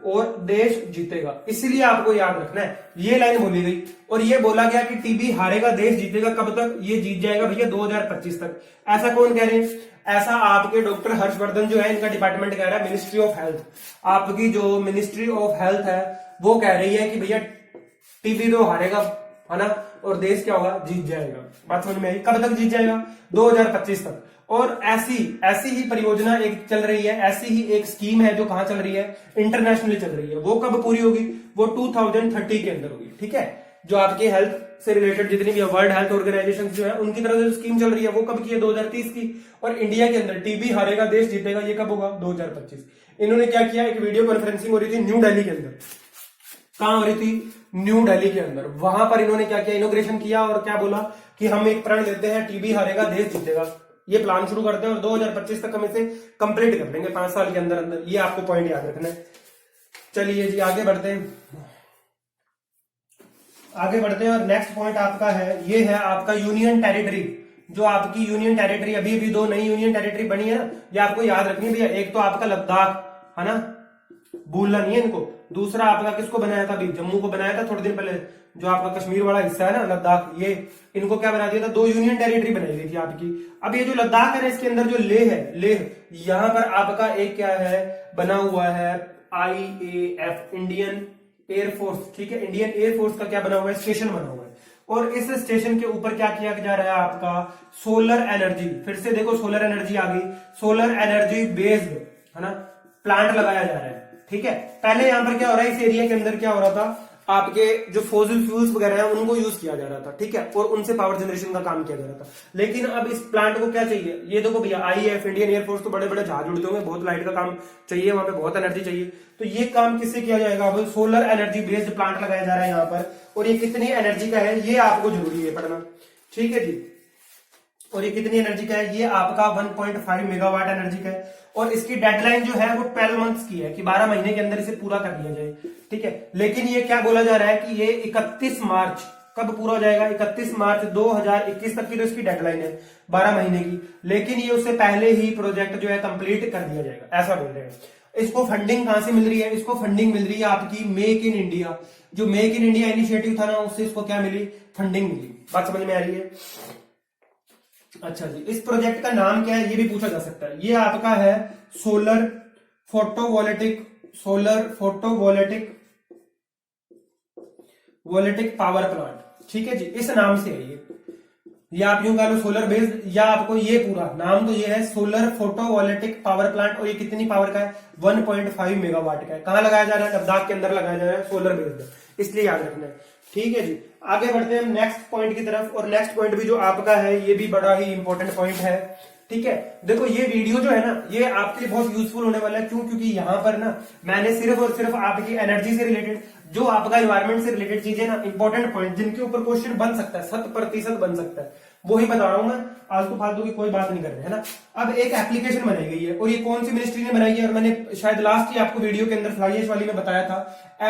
और देश जीतेगा, इसलिए आपको याद रखना है, ये लाइन बोली गई। और ये बोला गया कि टीबी हारेगा देश जीतेगा, कब तक, ये जीत जाएगा भैया 2025 तक। ऐसा कौन कह रहे हैं, ऐसा आपके डॉक्टर हर्षवर्धन जो है, इनका डिपार्टमेंट कह रहा है, मिनिस्ट्री ऑफ हेल्थ, आपकी जो मिनिस्ट्री ऑफ हेल्थ है वो कह रही है कि भैया टीबी तो हारेगा, है ना, और देश क्या होगा, जीत जाएगा। बात समझ में आई, कब तक जीत जाएगा, 2025 तक। और ऐसी ही परियोजना एक चल रही है, ऐसी ही एक स्कीम है जो कहां चल रही है, इंटरनेशनली चल रही है, वो कब पूरी होगी, वो 2030 के अंदर होगी, ठीक है। जो आपके हेल्थ से रिलेटेड जितनी भी वर्ल्ड हेल्थ ऑर्गेनाइजेशन जो है, उनकी तरफ से जो स्कीम चल रही है वो कब की है, 2030 की। और इंडिया के अंदर टीबी हारेगा देश जीतेगा, ये कब होगा, 2025। इन्होंने क्या किया, एक वीडियो कॉन्फ्रेंसिंग हो रही थी न्यू दिल्ली के अंदर, कहां हो रही थी, न्यू दिल्ली के अंदर। वहां पर इन्होंने क्या किया, इनोग्रेशन किया और क्या बोला कि हम एक प्रण लेते हैं, टीबी हारेगा देश जीतेगा। ये प्लान शुरू करते हैं और 2025 तक हम इसे कंप्लीट कर लेंगे 5 साल के अंदर अंदर। ये आपको पॉइंट याद रखना है। चलिए जी आगे बढ़ते हैं, आगे बढ़ते हैं। और नेक्स्ट पॉइंट आपका है, ये है आपका यूनियन टेरिटरी। जो आपकी यूनियन टेरिटरी अभी अभी 2 नई यूनियन टेरिटरी बनी है ना, ये आपको याद रखनी है भैया। एक तो आपका लद्दाख है ना, भूलना नहीं है इनको। दूसरा आपका किसको बनाया था, अभी जम्मू को बनाया था थोड़े दिन पहले, जो आपका कश्मीर वाला हिस्सा है ना लद्दाख, ये इनको क्या बना दिया था, 2 यूनियन टेरिटरी बनाई गई थी आपकी। अब ये जो लद्दाख है ना, इसके अंदर जो लेह है, लेह यहां पर आपका एक क्या है बना हुआ है, IAF इंडियन एयरफोर्स, ठीक है, इंडियन एयरफोर्स का क्या बना हुआ है, स्टेशन बना हुआ है। और इस स्टेशन के ऊपर क्या किया जा रहा है आपका, सोलर एनर्जी, फिर से देखो सोलर एनर्जी आ गई, सोलर एनर्जी बेस्ड है ना प्लांट लगाया जा रहा है। ठीक है, पहले यहां पर क्या हो रहा है, इस एरिया के अंदर क्या हो रहा था, आपके जो फॉसिल फ्यूल्स वगैरह हैं उनको यूज किया जा रहा था, ठीक है, और उनसे पावर जनरेशन का काम किया जा रहा था। लेकिन अब इस प्लांट को क्या चाहिए, ये देखो भैया IAF इंडियन एयरफोर्स तो बड़े बड़े जहाज उड़ते होंगे, बहुत लाइट का काम चाहिए, वहां पे बहुत एनर्जी चाहिए, तो ये काम किससे किया जाएगा, अब सोलर एनर्जी बेस्ड प्लांट लगाया जा रहा है यहाँ पर। और ये कितनी एनर्जी का है, ये आपको जरूरी है पढ़ना, ठीक है जी। और ये कितनी एनर्जी का है, ये आपका 1.5 मेगावाट एनर्जी का है। और इसकी डेडलाइन जो है वो 12 मंथ्स की है, कि 12 महीने के अंदर इसे पूरा कर लिया जाए, ठीक है। लेकिन ये क्या बोला जा रहा है कि ये 31 मार्च, कब पूरा हो जाएगा, 31 मार्च 2021 तक की तो इसकी डेडलाइन है 12 महीने की, लेकिन ये उससे पहले ही प्रोजेक्ट जो है कंप्लीट कर दिया जाएगा, ऐसा बोल रहे हैं। इसको फंडिंग कहां से मिल रही है, इसको फंडिंग मिल रही है आपकी मेक इन इंडिया, जो मेक इन इंडिया इनिशिएटिव था ना, उससे इसको क्या मिली, फंडिंग मिली। बात समझ में आ रही है। अच्छा जी, इस प्रोजेक्ट का नाम क्या है ये भी पूछा जा सकता है। ये आपका है सोलर फोटोवोल्टिक पावर प्लांट, ठीक है जी, इस नाम से है ये आप यूं कह लो सोलर बेस्ड, या आपको ये पूरा नाम तो ये है सोलर फोटोवोल्टिक पावर प्लांट। और ये कितनी पावर का है, 1.5 मेगावाट का है। कहां लगाया जा रहा है, लद्दाख के अंदर लगाया जा रहा है, सोलर बेस्ड, इसलिए याद रखना है, ठीक है जी। आगे बढ़ते हैं नेक्स्ट पॉइंट की तरफ। और नेक्स्ट पॉइंट भी जो आपका है ये भी बड़ा ही इंपॉर्टेंट पॉइंट है, ठीक है। देखो ये वीडियो जो है ना, ये आपके लिए बहुत यूजफुल होने वाला है। क्यों, क्योंकि यहां पर ना मैंने सिर्फ और सिर्फ आपकी एनर्जी से रिलेटेड, जो आपका इन्वायरमेंट से रिलेटेड चीजें ना, इंपॉर्टेंट पॉइंट जिनके ऊपर क्वेश्चन बन सकता है, 100% बन सकता है, वो ही बता रहा हूं मैं। आलतू फालतू की कोई बात नहीं कर रहे है ना। अब एक एप्लीकेशन बनाई गई है, और ये कौन सी मिनिस्ट्री ने बनाई है, और मैंने शायद लास्ट ही आपको वीडियो के अंदर फ्लाइश वाली में बताया था,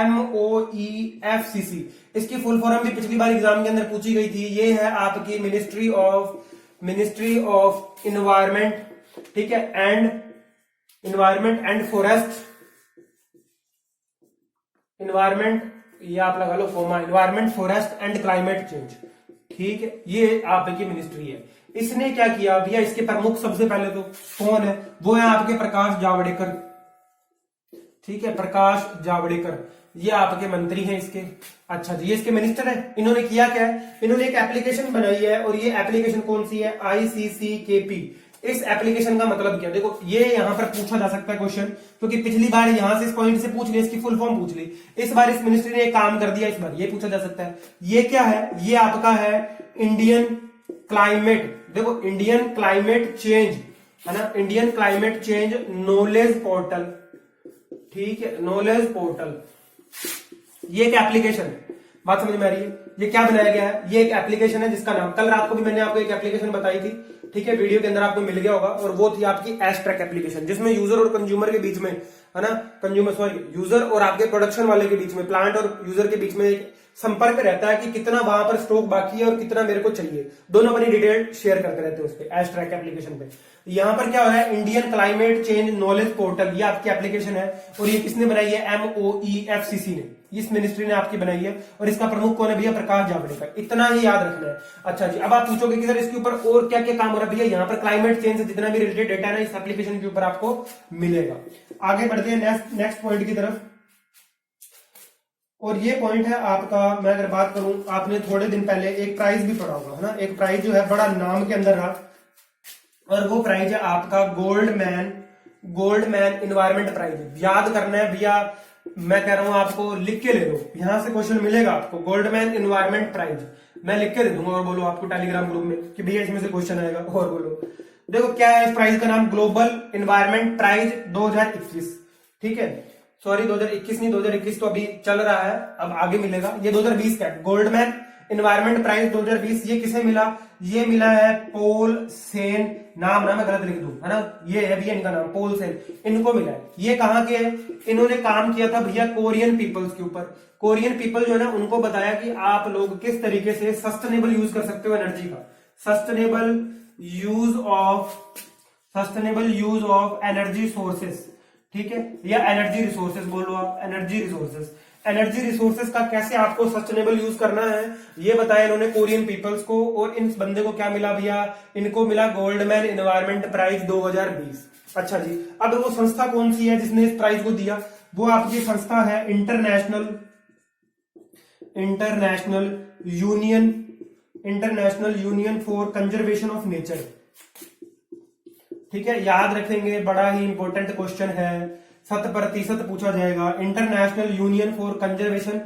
MOEFCC। इसकी फुल फॉर्म भी पिछली बार एग्जाम के अंदर पूछी गई थी। ये है आपकी मिनिस्ट्री ऑफ इन्वायरमेंट, ठीक है, एनवायरमेंट एंड फॉरेस्ट, इन्वायरमेंट, ये आप लगा लो फॉर्मा, environment forest and climate change, ठीक है, ये आपकी मिनिस्ट्री है। इसने क्या किया भैया, इसके प्रमुख सबसे पहले तो कौन है, वो है आपके प्रकाश जावड़ेकर, ठीक है, प्रकाश जावड़ेकर, ये आपके मंत्री हैं इसके। अच्छा जी, ये इसके मिनिस्टर है। इन्होंने किया क्या है, इन्होंने एक एप्लीकेशन बनाई है, और ये एप्लीकेशन कौन सी है, ICCKP। इस एप्लीकेशन का मतलब क्या, देखो ये यहां पर पूछा जा सकता है क्वेश्चन, क्योंकि पिछली बार यहां से इस पॉइंट से पूछ लिया, इसकी फुल फॉर्म पूछ ली, इस बार इस मिनिस्ट्री ने एक काम कर दिया, इस बार ये पूछा जा सकता है। ये क्या है, ये आपका है इंडियन क्लाइमेट, देखो इंडियन क्लाइमेट चेंज है ना, Indian climate change knowledge portal, ठीक है, नॉलेज पोर्टल। ये एक एप्लीकेशन है, बात समझ में आ रही है। ये क्या बनाया गया है, ये एक एप्लीकेशन है जिसका नाम, कल रात को भी मैंने आपको एक एप्लीकेशन बताई थी, ठीक है, वीडियो के अंदर आपको मिल गया होगा, और वो थी आपकी एस्ट्रैक एप्लीकेशन, जिसमें यूजर और कंज्यूमर के बीच में है ना, यूजर और आपके प्रोडक्शन वाले के बीच में, प्लांट और यूजर के बीच में एक संपर्क रहता है कि कितना वहां पर स्टॉक बाकी है और कितना मेरे को चाहिए, दोनों अपनी डिटेल शेयर करते रहते हैं उस पर, एस्ट्रैक एप्लीकेशन पे। यहां पर क्या हो रहा है, Indian climate change knowledge portal, ये आपकी एप्लीकेशन है, और ये किसने बनाई है, MOEFCC ने, इस मिनिस्ट्री ने आपकी बनाई है, और इसका प्रमुख कौन है भैया, प्रकाश जावड़ेकर। इतना ही याद रखना है। अच्छा जी, अब आप पूछोगे कि सर इसके ऊपर और क्या क्या काम हो रहा है, भैया यहाँ पर क्लाइमेट चेंज से जितना भी रिलेटेड डेटा है ना, इस एप्लीकेशन के ऊपर आपको मिलेगा। आगे बढ़ते हैं नेक्स्ट पॉइंट की तरफ। और ये पॉइंट है आपका, मैं अगर बात करूं, आपने थोड़े दिन पहले एक प्राइज भी पढ़ा होगा है ना, एक प्राइज जो है बड़ा नाम के अंदर रहा, और वो प्राइज है आपका गोल्ड मैन इन्वायरमेंट प्राइज। याद करना है भैया, मैं कह रहा हूं आपको लिख के ले लो, यहां से क्वेश्चन मिलेगा आपको, गोल्ड मैन इन्वायरमेंट प्राइज मैं लिख के दे दूंगा, और बोलो आपको टेलीग्राम ग्रुप में कि भैया इसमें से क्वेश्चन आएगा, और बोलो। देखो क्या है इस प्राइज का नाम, ग्लोबल इन्वायरमेंट प्राइज 2021, ठीक है, सॉरी 2021 नहीं, 2021 तो अभी चल रहा है, अब आगे मिलेगा। ये 2020 का गोल्ड मैन इन्वायरमेंट प्राइज 2020 ये किसे मिला? ये मिला है पोल सेन, नाम ना मैं गलत लिख दूं, है ना, ये है भैया इनका नाम पोल सेन, इनको मिला है। ये कहाँ के हैं? इन्होंने काम किया था भैया कोरियन पीपल्स के ऊपर। कोरियन पीपल जो है ना, उनको बताया कि आप लोग किस तरीके से सस्टेनेबल यूज कर सकते हो एनर्जी का, sustainable use of energy sources, ठीक है, या एनर्जी रिसोर्सेस बोलो आप, एनर्जी रिसोर्सेस का कैसे आपको सस्टेनेबल यूज करना है ये बताया इन्होंने कोरियन पीपल्स को। और इन बंदे को क्या मिला भैया? इनको मिला गोल्डमैन इन्वायरमेंट प्राइज 2020। अच्छा जी, अब वो संस्था कौन सी है जिसने इस प्राइज को दिया? वो आपकी संस्था है international union for conservation of nature, ठीक है, याद रखेंगे, बड़ा ही इंपॉर्टेंट क्वेश्चन है, 100% पूछा जाएगा। इंटरनेशनल यूनियन फॉर कंजर्वेशन,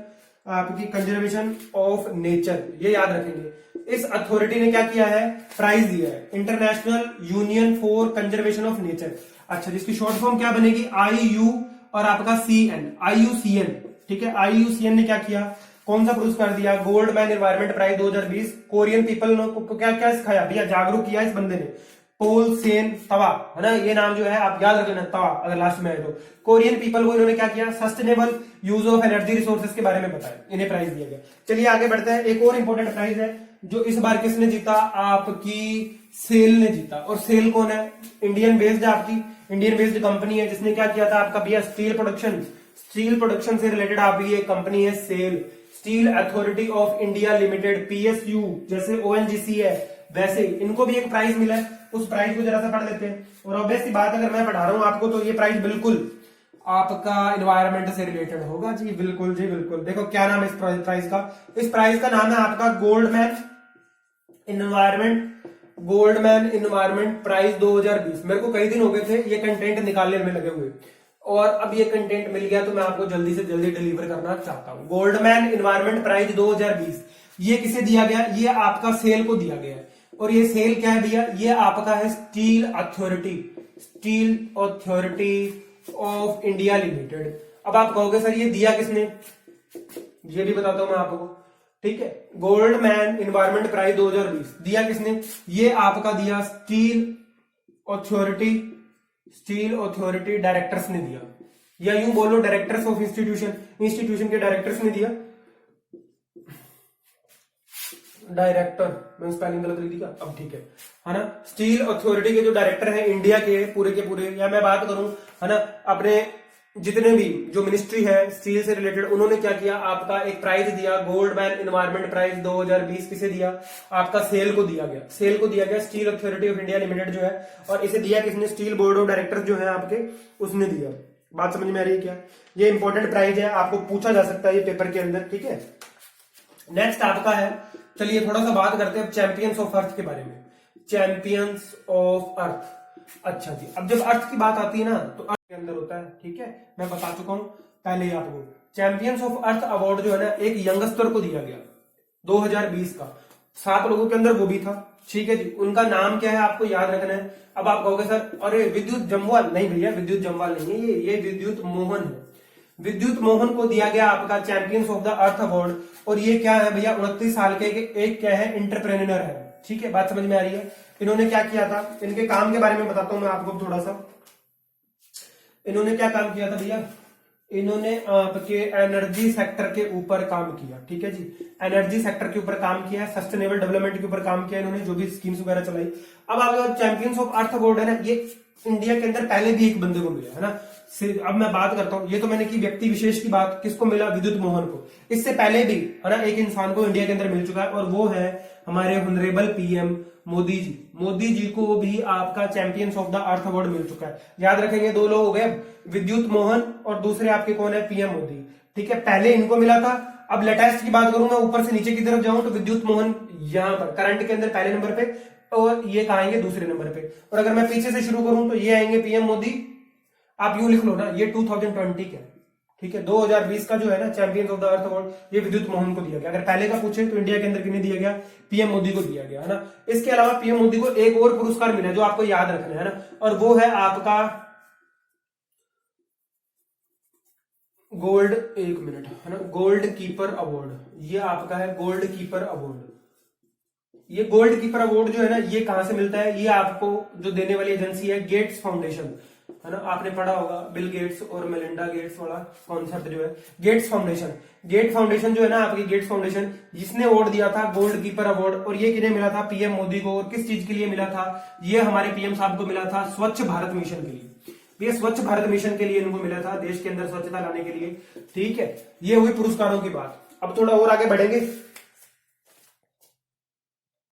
आपकी कंजर्वेशन ऑफ नेचर, ये याद रखेंगे। इस अथॉरिटी ने क्या किया है? प्राइज दिया है, international union for conservation of nature. अच्छा, जिसकी शॉर्ट फॉर्म क्या बनेगी? IU और आपका CN, IUCN, ठीक है। IUCN ने क्या किया? कौन सा पुरस्कार दिया? Goldman environment prize 2020। Korean people को क्या क्या सिखाया भैया? जागरूक किया इस बंदे ने। पोल सेन तवा, है ना, ये नाम जो है आप याद रख लेना, तवा अगर लास्ट में है तो। कोरियन पीपल को इन्होंने क्या किया? Sustainable use of energy resources के बारे में बताया, इन्हें प्राइज दिया गया। चलिए आगे बढ़ते हैं। एक और इंपॉर्टेंट प्राइज है जो इस बार किसने जीता? आपकी सेल ने जीता। और सेल कौन है? इंडियन बेस्ड, आपकी इंडियन बेस्ड कंपनी है जिसने क्या किया था? आपका भैया स्टील प्रोडक्शन से रिलेटेड आपकी एक कंपनी है SAIL, steel authority of India limited, PSU, जैसे ONGC है वैसे इनको भी एक प्राइज मिला है। उस प्राइज को जरा सा पढ़ लेते हैं। और ऑब्वियस सी बात, अगर मैं पढ़ा रहा हूं आपको तो ये प्राइज बिल्कुल आपका एनवायरमेंट से रिलेटेड होगा जी, बिल्कुल जी बिल्कुल। देखो क्या नाम है इस प्राइज का? इस प्राइज का नाम है आपका गोल्डमैन इन्वायरमेंट प्राइज 2020। मेरे को कई दिन हो गए थे ये कंटेंट निकालने में लगे हुए, और अब ये कंटेंट मिल गया तो मैं आपको जल्दी से जल्दी डिलीवर करना चाहता हूं। गोल्डमैन इन्वायरमेंट प्राइज 2020 ये किसे दिया गया? ये आपका सेल को दिया गया है। और ये सेल क्या है भैया? ये आपका है steel authority of India limited. अब आप कहोगे सर ये दिया किसने? ये भी बताता हूं मैं आपको, ठीक है। गोल्डमैन इन्वायरमेंट प्राइज 2020 दिया किसने? ये आपका दिया स्टील अथॉरिटी डायरेक्टर्स ने दिया, या यूं बोलो डायरेक्टर्स ऑफ इंस्टीट्यूशन के डायरेक्टर्स ने दिया। डायरेक्टर, मैंने स्पेलिंग गलत लिख दिया, अब ठीक है ना। स्टील अथॉरिटी के जो डायरेक्टर हैं इंडिया के पूरे के पूरे, या मैं बात करूं है ना अपने जितने भी जो मिनिस्ट्री है स्टील से रिलेटेड, उन्होंने क्या किया? आपका एक प्राइज दिया, गोल्डमैन इन्वायरमेंट प्राइज 2020। किसे दिया? आपका सेल को दिया गया, steel authority of India limited जो है। और इसे दिया किसने? स्टील बोर्ड ऑफ डायरेक्टर जो है आपके, उसने दिया। बात समझ में आ रही है क्या? ये इंपॉर्टेंट प्राइज है, आपको पूछा जा सकता है ये पेपर के अंदर, ठीक है। नेक्स्ट आपका है, चलिए थोड़ा सा बात करते हैं चैंपियंस ऑफ अर्थ के बारे में। चैंपियंस ऑफ अर्थ, अच्छा जी, अब जब अर्थ की बात आती है ना तो अर्थ के अंदर होता है, ठीक है, मैं बता चुका हूं पहले ही आपको। चैंपियंस ऑफ अर्थ अवार्ड जो है ना एक यंगस्टर को दिया गया 2020 का, 7 लोगों के अंदर वो भी था, ठीक है जी। उनका नाम क्या है आपको याद रखना है। अब आप कहोगे सर अरे विद्युत जम्वाल, नहीं भैया विद्युत जम्वाल नहीं है, ये विद्युत मोहन है। विद्युत मोहन को दिया गया आपका champions of the earth award. और ये क्या है भैया? 29 साल के एक क्या है? एंटरप्रेन्योर है, ठीक है। बात समझ में आ रही है? इन्होंने क्या किया था? इनके काम के बारे में बताता हूं मैं आपको थोड़ा सा। इन्होंने क्या काम किया था भैया? इन्होंने आपके एनर्जी सेक्टर के ऊपर काम किया, ठीक है जी। एनर्जी सेक्टर के ऊपर काम किया, सस्टेनेबल डेवलपमेंट के ऊपर काम किया इन्होंने, जो भी स्कीम्स वगैरह चलाई। अब आपका चैंपियंस ऑफ अर्थ अवार्ड है ना, ये इंडिया के अंदर पहले भी एक बंदे को मिला है ना। अब मैं बात करता हूं, ये तो मैंने की व्यक्ति विशेष की बात, किसको मिला? विद्युत मोहन को। इससे पहले भी है ना एक इंसान को इंडिया के अंदर मिल चुका है, और वो है हमारे ऑनरेबल PM मोदी जी। मोदी जी को भी आपका champions of the earth award मिल चुका है। याद रखेंगे, 2 लोग हो गए, विद्युत मोहन और दूसरे आपके कौन है? PM मोदी, ठीक है। पहले इनको मिला था। अब लेटेस्ट की बात करूं मैं, ऊपर से नीचे की तरफ जाऊं तो विद्युत मोहन यहां पर करंट के अंदर पहले नंबर पे, और ये कहा आएंगे दूसरे नंबर पे। और अगर मैं पीछे से शुरू करूं तो ये आएंगे PM मोदी। आप यूं लिख लो ना, ये 2020 का, ठीक है। 2020 का जो है ना champions of the earth award ये विद्युत मोहन को दिया गया। अगर पहले का पूछे तो इंडिया के अंदर किन्हें दिया गया? PM मोदी को दिया गया, है ना। इसके अलावा PM मोदी को एक और पुरस्कार मिला जो आपको याद रखना है ना, और वो है आपका गोल्ड, एक मिनट, है ना, गोल्ड कीपर अवार्ड, ये आपका है गोल्ड कीपर अवार्ड। ये गोल्ड कीपर अवार्ड जो है ना, ये कहां से मिलता है? ये आपको जो देने वाली एजेंसी है गेट्स फाउंडेशन, है ना, आपने पढ़ा होगा बिल गेट्स और मेलिंडा गेट्स वाला कॉन्सेप्ट जो है, गेट्स फाउंडेशन। गेट फाउंडेशन जो है ना आपकी, गेट्स फाउंडेशन जिसने अवार्ड दिया था गोल्ड कीपर अवार्ड, और ये किन्हें मिला था? पीएम मोदी को। और किस चीज के लिए मिला था? ये हमारे पीएम साहब को मिला था स्वच्छ भारत मिशन के लिए। ये स्वच्छ भारत मिशन के लिए इनको मिला था, देश के अंदर स्वच्छता लाने के लिए। ठीक है, ये हुई पुरस्कारों की बात। अब थोड़ा और आगे बढ़ेंगे।